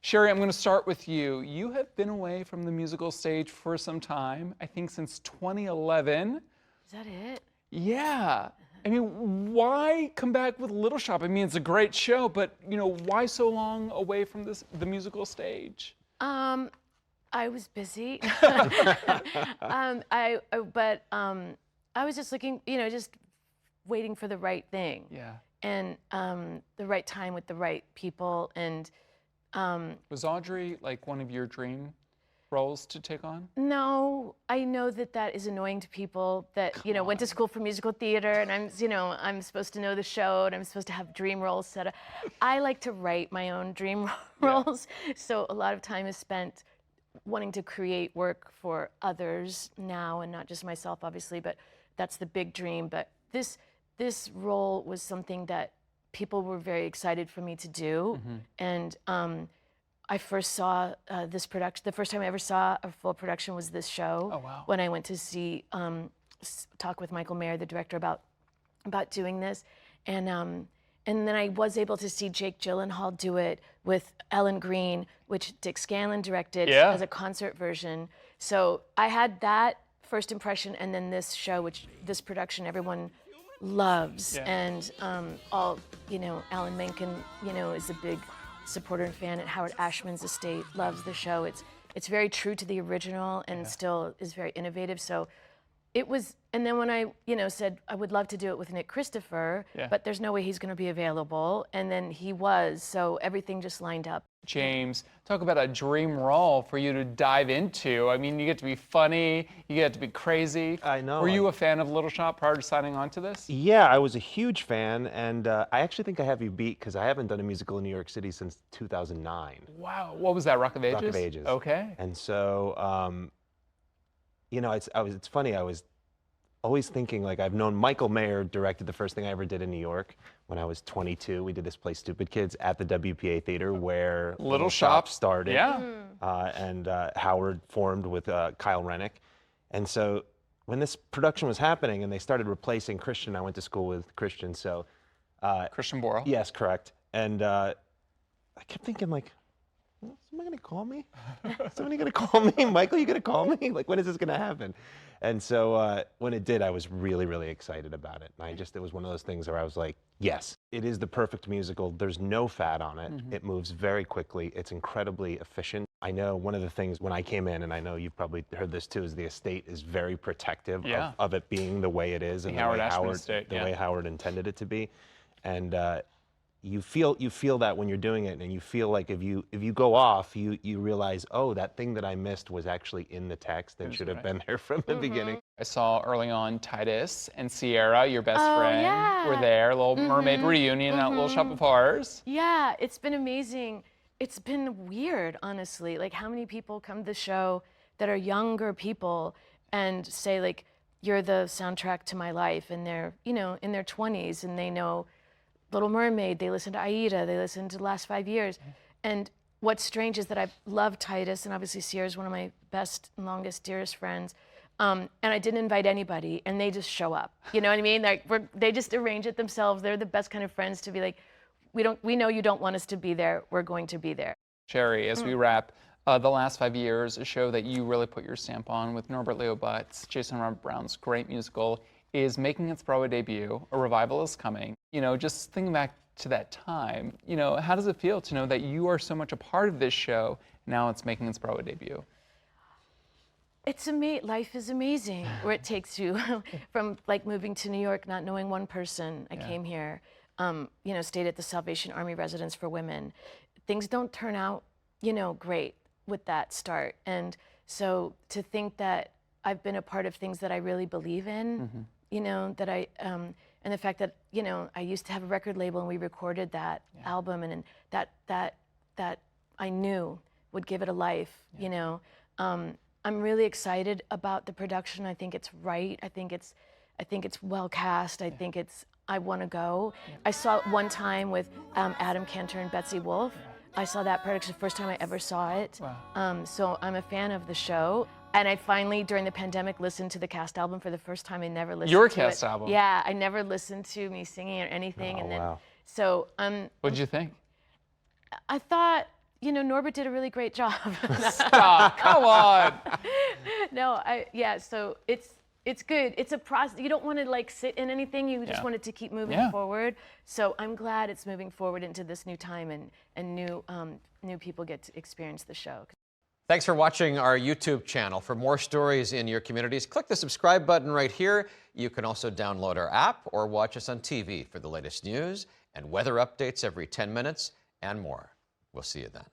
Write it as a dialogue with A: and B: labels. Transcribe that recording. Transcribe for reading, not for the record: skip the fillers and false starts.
A: Sherie, I'm going to start with you. You have been away from the musical stage for some time, I think since 2011.
B: Is that it?
A: Yeah. I mean, why come back with Little Shop? I mean, it's a great show, but why so long away from the musical stage?
B: I was busy. I was just looking, just waiting for the right thing.
A: Yeah.
B: And the right time with the right people. And
A: Was Audrey like one of your dream roles to take on?
B: no, I know that is annoying to people that went to school for musical theater, and I'm supposed to know the show, and I'm supposed to have dream roles set up. I like to write my own dream roles, so a lot of time is spent wanting to create work for others now, and not just myself, obviously, but that's the big dream. But this role was something that people were very excited for me to do, and I first saw this production. The first time I ever saw a full production was this show.
A: Oh, wow.
B: When I went to see talk with Michael Mayer, the director, about doing this, and then I was able to see Jake Gyllenhaal do it with Ellen Green, which Dick Scanlon directed as a concert version. So I had that first impression, and then this show, this production, everyone loves, and Alan Menken, is a big supporter and fan at Howard Ashman's estate, loves the show. It's very true to the original and still is very innovative. So it was, and then when I said I would love to do it with Nick Christopher, but there's no way he's going to be available, and then he was, so everything just lined up.
A: James, talk about a dream role for you to dive into. I mean, you get to be funny, you get to be crazy.
C: I know.
A: Were you a fan of Little Shop prior to signing on to this?
C: Yeah, I was a huge fan, and I actually think I have you beat because I haven't done a musical in New York City since 2009.
A: Wow, what was that, Rock of Ages?
C: Rock of Ages.
A: Okay.
C: And so, it's funny, I was always thinking, like, I've known Michael Mayer directed the first thing I ever did in New York when I was 22. We did this play, Stupid Kids, at the WPA Theater where
A: Little Shop
C: started.
A: Yeah.
C: And Howard formed with Kyle Rennick. And so when this production was happening and they started replacing Christian, I went to school with Christian, so.
A: Christian Borle.
C: Yes, correct. And I kept thinking, like, is somebody gonna call me? Is somebody gonna call me? Michael, you gonna call me? Like, when is this gonna happen? And so when it did, I was really, really excited about it. And it was one of those things where I was like, yes, it is the perfect musical. There's no fat on it. It moves very quickly. It's incredibly efficient. I know one of the things when I came in, and I know you've probably heard this too, is the estate is very protective of it being the way it is and the way Howard intended it to be. And you feel that when you're doing it, and you feel like if you go off, you realize, oh, that thing that I missed was actually in the text and should have been there from the beginning.
A: I saw early on Titus and Sierra, your best friend, were there. Little Mermaid reunion at Little Shop of Horrors.
B: Yeah, it's been amazing. It's been weird, honestly. Like, how many people come to the show that are younger people and say, like, you're the soundtrack to my life, and they're, in their 20s, and they know Little Mermaid, they listen to Aida, they listen to the last 5 years. And what's strange is that I've loved Titus, and obviously Sierra's one of my best and longest, dearest friends. And I didn't invite anybody, and they just show up. You know what I mean? Like, they just arrange it themselves. They're the best kind of friends to be like, we know you don't want us to be there, we're going to be there.
A: Sherie, as we wrap, the last 5 years, a show that you really put your stamp on with Norbert Leo Butz, Jason Robert Brown's great musical, is making its Broadway debut. A revival is coming. Just thinking back to that time, how does it feel to know that you are so much a part of this show, now it's making its Broadway debut?
B: It's amazing. Life is amazing where it takes you from, like, moving to New York, not knowing one person. I came here, stayed at the Salvation Army Residence for Women. Things don't turn out, great with that start. And so to think that I've been a part of things that I really believe in, that I, and the fact that, I used to have a record label and we recorded that album, and that I knew would give it a life, I'm really excited about the production. I think it's right. I think it's well cast. I want to go. I saw it one time with Adam Cantor and Betsy Wolfe. I saw that production the first time I ever saw it.
A: Wow.
B: So I'm a fan of the show. And I finally, during the pandemic, listened to the cast album for the first time. I never listened to it.
A: Your cast album?
B: Yeah, I never listened to me singing or anything.
C: Oh,
B: and then,
C: wow.
B: so
A: what did you think?
B: I thought you know, Norbert did a really great job.
A: Stop! Come on.
B: No, so it's good. It's a process. You don't want to like sit in anything. You just want it to keep moving forward. So I'm glad it's moving forward into this new time, and new people get to experience the show.
D: Thanks for watching our YouTube channel. For more stories in your communities, click the subscribe button right here. You can also download our app or watch us on TV for the latest news and weather updates every 10 minutes and more. We'll see you then.